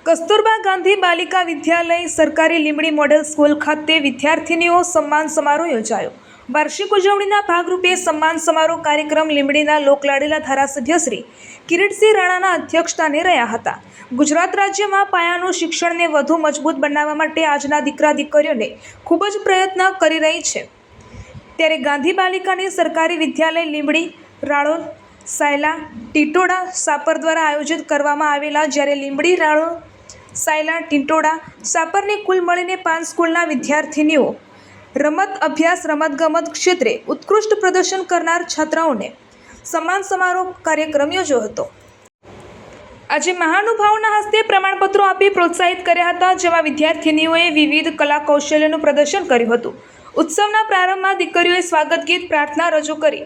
કસ્તુરબા ગાંધી બાલિકા વિદ્યાલય સરકારી Limbdi model school ખાતે વિદ્યાર્થીનીઓ સન્માન સમારોહ યોજાયો। વાર્ષિક ઉજવણીના ભાગરૂપે સન્માન સમારોહ કાર્યક્રમ લીંબડીના લોકલાડીલા ધારાસભ્ય શ્રી કિરીટસિંહ રાણાના અધ્યક્ષસ્થાને રહ્યા હતા। ગુજરાત રાજ્યમાં પાયાનું શિક્ષણને વધુ મજબૂત બનાવવા માટે આજના દીકરા દીકરીઓને ખૂબ જ પ્રયત્ન કરી રહી છે, ત્યારે ગાંધી બાલિકાની સરકારી વિદ્યાલય લીંબડી, રાળોલ, સાયલા, ટીટોડા, સાપર દ્વારા આયોજિત કરવામાં આવેલા, જ્યારે લીંબડી, રાળોલ, સાયલા, ટીટોડા, સાપરની કુલ મળીને 5 સ્કૂલના વિદ્યાર્થીનીઓ રમત અભ્યાસ રમતગમત ક્ષેત્રે ઉત્કૃષ્ટ પ્રદર્શન કરનાર છાત્રાઓને સન્માન સમારોહ કાર્યક્રમ યોજ્યો હતો। આજે મહાનુભાવોના હસ્તે પ્રમાણપત્રો આપી પ્રોત્સાહિત કર્યા હતા, જેમાં વિદ્યાર્થીનીઓએ વિવિધ કલા કૌશલ્યનું પ્રદર્શન કર્યું હતું। ઉત્સવના પ્રારંભમાં દીકરીઓએ સ્વાગત ગીત, પ્રાર્થના રજૂ કરી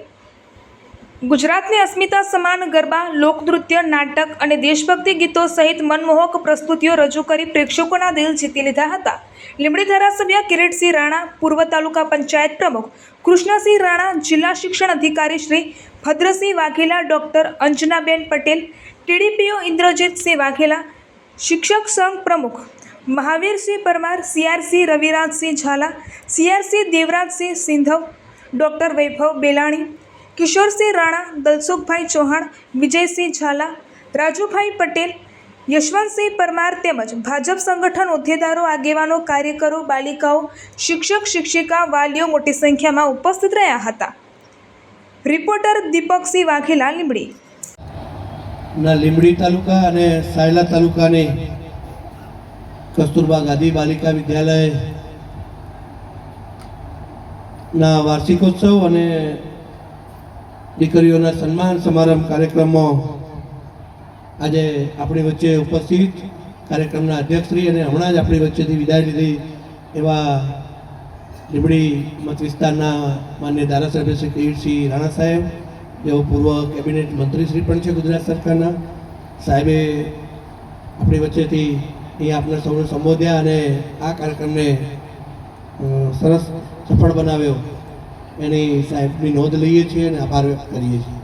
ગુજરાતની અસ્મિતા સમાન ગરબા, લોકનૃત્ય, નાટક અને દેશભક્તિ ગીતો સહિત મનમોહક પ્રસ્તુતિઓ રજૂ કરી પ્રેક્ષકોના દિલ જીતી લીધા હતા। લીંબડી ધારાસભ્ય કિરીટસિંહ રાણા, પૂર્વ તાલુકા પંચાયત પ્રમુખ કૃષ્ણસિંહ રાણા, જિલ્લા શિક્ષણ અધિકારી શ્રી ભદ્રસિંહ વાઘેલા, ડૉક્ટર અંજનાબેન પટેલ, ટીડીપીઓ ઇન્દ્રજીતસિંહ વાઘેલા, શિક્ષક સંઘ પ્રમુખ મહાવીરસિંહ પરમાર, સીઆરસી રવિરાજસિંહ ઝાલા, સીઆરસી દેવરાજસિંહ સિંધવ, ડૉક્ટર વૈભવ બેલાણી, કિશોરસિંહ રાણા, દલસુખભાઈ ચૌહાણ, વિજયસિંહ ઝાલા, રાજુભાઈ પટેલ, યશવંતસિંહ પરમાર તેમજ ભાજપ સંગઠન હોદ્દેદારો, આગેવાનો, કાર્યકરો, બાલિકાઓ, શિક્ષક શિક્ષિકા, વાલીઓ મોટી સંખ્યામાં ઉપસ્થિત રહ્યા હતા। રિપોર્ટર દીપકસિંહ વાઘેલા, લીંબડી। લીંબડી તાલુકા અને સાયલા તાલુકાની કસ્તુરબા ગાંધી બાલિકા વિદ્યાલયના વાર્ષિકોત્સવ અને દીકરીઓના સન્માન સમારંભ કાર્યક્રમમાં આજે આપણી વચ્ચે ઉપસ્થિત કાર્યક્રમના અધ્યક્ષશ્રી અને હમણાં જ આપણી વચ્ચેથી વિદાય લીધી એવા લીંબડી મત વિસ્તારના માન્ય ધારાસભ્ય શ્રી કિરીટસિંહ રાણા સાહેબ, જેઓ પૂર્વ કેબિનેટ મંત્રીશ્રી પણ છે ગુજરાત સરકારના, સાહેબે આપણી વચ્ચેથી અહીંયા આપણે સૌને સંબોધ્યા અને આ કાર્યક્રમને સરસ સફળ બનાવ્યો એની સાહેબની નોંધ લઈએ છીએ અને આભાર વ્યક્ત કરીએ છીએ।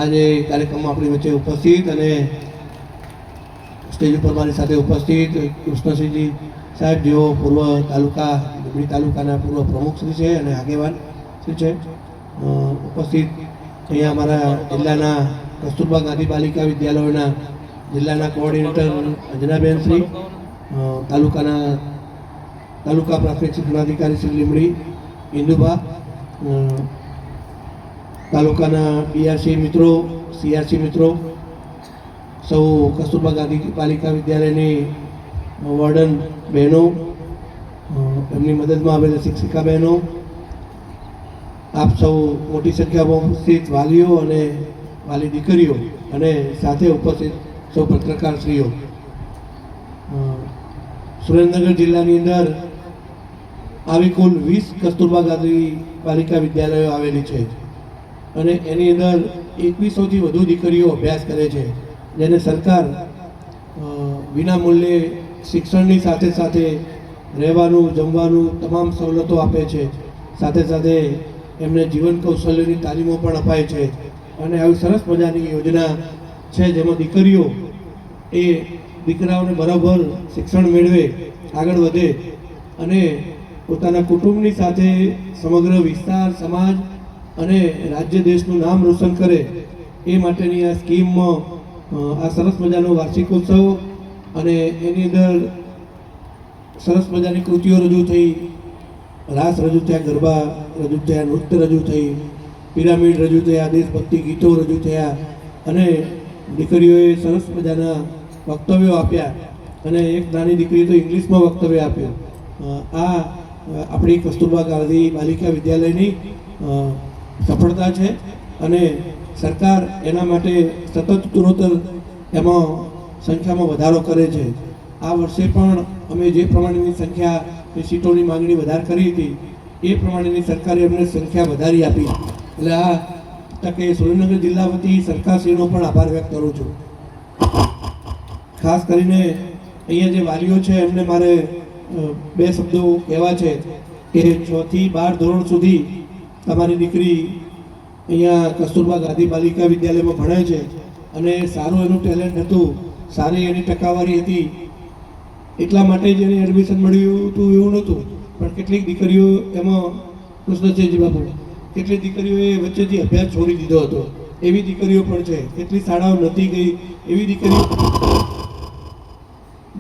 આજે કાર્યક્રમમાં આપણી વચ્ચે ઉપસ્થિત અને સ્ટેજ ઉપર મારી સાથે ઉપસ્થિત કૃષ્ણસિંહજી સાહેબ, જેઓ પૂર્વ તાલુકા લીંબડી તાલુકાના પૂર્વ પ્રમુખશ્રી છે અને આગેવાન શ્રી છે, ઉપસ્થિત અહીંયા અમારા જિલ્લાના કસ્તુરબા ગાંધી બાલિકા વિદ્યાલયોના જિલ્લાના કોઓર્ડિનેટર અંજનાબેનશ્રી, તાલુકા પ્રાથમિક શિક્ષણાધિકારી શ્રી લીંબડી ઇન્દુબા, તાલુકાના બીઆરસી મિત્રો, સીઆરસી મિત્રો, સૌ કસ્તુરબા ગાંધી બાલિકા વિદ્યાલયની વોર્ડન બહેનો, એમની મદદમાં આવેલા શિક્ષિકા બહેનો, આપ સૌ મોટી સંખ્યામાં ઉપસ્થિત વાલીઓ અને વાલી દીકરીઓ અને સાથે ઉપસ્થિત સૌ પત્રકારશ્રીઓ। સુરેન્દ્રનગર જિલ્લાની અંદર આવી કુલ 20 કસ્તુરબા ગાંધી બાલિકા વિદ્યાલયો આવેલી છે અને એની અંદર 2100થી વધુ દીકરીઓ અભ્યાસ કરે છે, જેને સરકાર વિનામૂલ્યે શિક્ષણની સાથે સાથે રહેવાનું, જમવાનું તમામ સવલતો આપે છે, સાથે સાથે એમને જીવન કૌશલ્યની તાલીમો પણ અપાય છે અને આવી સરસ મજાની યોજના છે જેમાં દીકરીઓ એ દીકરાઓને બરાબર શિક્ષણ મેળવે, આગળ વધે અને પોતાના કુટુંબની સાથે સમગ્ર વિસ્તાર, સમાજ અને રાજ્ય દેશનું નામ રોશન કરે એ માટેની આ સ્કીમમાં આ સરસ મજાનો વાર્ષિકોત્સવ અને એની અંદર સરસ મજાની કૃતિઓ રજૂ થઈ, રાસ રજૂ થયા, ગરબા રજૂ થયા, નૃત્ય રજૂ થઈ, પિરામિડ રજૂ થયા, દેશભક્તિ ગીતો રજૂ થયા અને દીકરીઓએ સરસ મજાના વક્તવ્યો આપ્યા અને એક નાની દીકરીએ તો ઇંગ્લિશમાં વક્તવ્ય આપ્યું। આ આપણી કસ્તુરબા ગાંધી બાલિકા વિદ્યાલયની સફળતા છે અને સરકાર એના માટે સતત ઉત્તરોત્તર એમાં સંખ્યામાં વધારો કરે છે। આ વર્ષે પણ અમે જે પ્રમાણેની સંખ્યા સીટોની માંગણી વધારે કરી હતી એ પ્રમાણેની સરકારે અમને સંખ્યા વધારી આપી, એટલે આ તકે સુરેન્દ્રનગર જિલ્લા વતી સરકારશ્રીનો પણ આભાર વ્યક્ત કરું છું। ખાસ કરીને અહીંયા જે વાલીઓ છે એમને મારે 2 શબ્દો કહેવા છે કે 6 થી 12 ધોરણ સુધી તમારી દીકરી અહીંયા કસ્તુરબા ગાંધી બાલિકા વિદ્યાલયમાં ભણે છે અને સારું એનું ટેલેન્ટ હતું સારી એની ટકાવારી હતી એટલા માટે જ એને એડમિશન મળ્યું હતું એવું નહોતું. પણ કેટલીક દીકરીઓ એમાં પ્રશ્ન છે જી બાપુ, કેટલીક દીકરીઓએ વચ્ચેથી અભ્યાસ છોડી દીધો હતો, એવી દીકરીઓ પણ છે. કેટલી શાળાઓ નથી ગઈ એવી દીકરીઓ,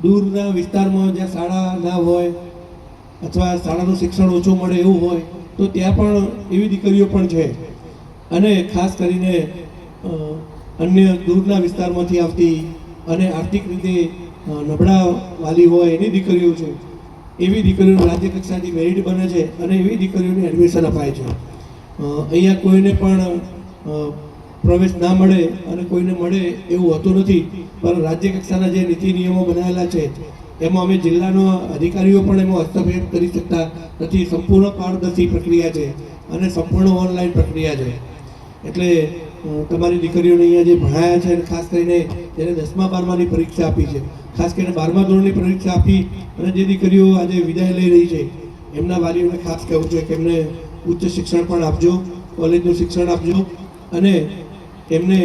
દૂરના વિસ્તારમાં જ્યાં શાળા ના હોય અથવા શાળાનું શિક્ષણ ઓછું મળે એવું હોય તો ત્યાં પણ એવી દીકરીઓ પણ છે. અને ખાસ કરીને અન્ય દૂરના વિસ્તારમાંથી આવતી અને આર્થિક રીતે નબળા વાલી હોય એની દીકરીઓ છે, એવી દીકરીઓ રાજ્ય કક્ષાથી મેરિટ બને છે અને એવી દીકરીઓને એડમિશન અપાય છે. અહીંયા કોઈને પણ પ્રવેશ ના મળે અને કોઈને મળે એવું હોતું નથી, પણ રાજ્ય કક્ષાના જે નીતિ નિયમો બનાવેલા છે એમાં અમે જિલ્લાના અધિકારીઓ પણ એમાં હસ્તક્ષેપ કરી શકતા નથી. સંપૂર્ણ પારદર્શી પ્રક્રિયા છે અને સંપૂર્ણ ઓનલાઈન પ્રક્રિયા છે. એટલે તમારી દીકરીઓને અહીંયા જે ભણાયા છે અને ખાસ કરીને જેને 10મા 12માની પરીક્ષા આપી છે, ખાસ કરીને 12મા ધોરણની પરીક્ષા આપી અને જે દીકરીઓ આજે વિદાય લઈ રહી છે એમના વાલીઓને ખાસ કહેવું છે કે એમને ઉચ્ચ શિક્ષણ પણ આપજો, કોલેજનું શિક્ષણ આપજો. અને એમને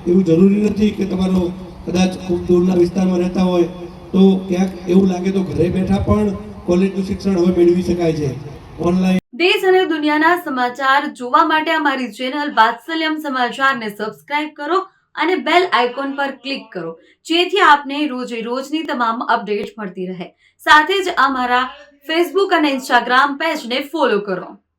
એવું જરૂરી નથી કે તમારો કદાચ ખૂબ દૂરના વિસ્તારમાં રહેતા હોય તો ક્યાંક એવું લાગે તો ઘરે બેઠા પણ કોલેજનું શિક્ષણ હવે મેળવી શકાય છે ઓનલાઈન. દેશ અને દુનિયાના સમાચાર જોવા માટે અમારી ચેનલ વાત્સલ્યમ સમાચારને સબસ્ક્રાઇબ કરો અને બેલ આઇકોન પર ક્લિક કરો, જેથી આપને રોજે રોજની તમામ અપડેટ મળતી રહે. સાથે જ અમારા ફેસબુક અને ઇન્સ્ટાગ્રામ પેજને ફોલો કરો.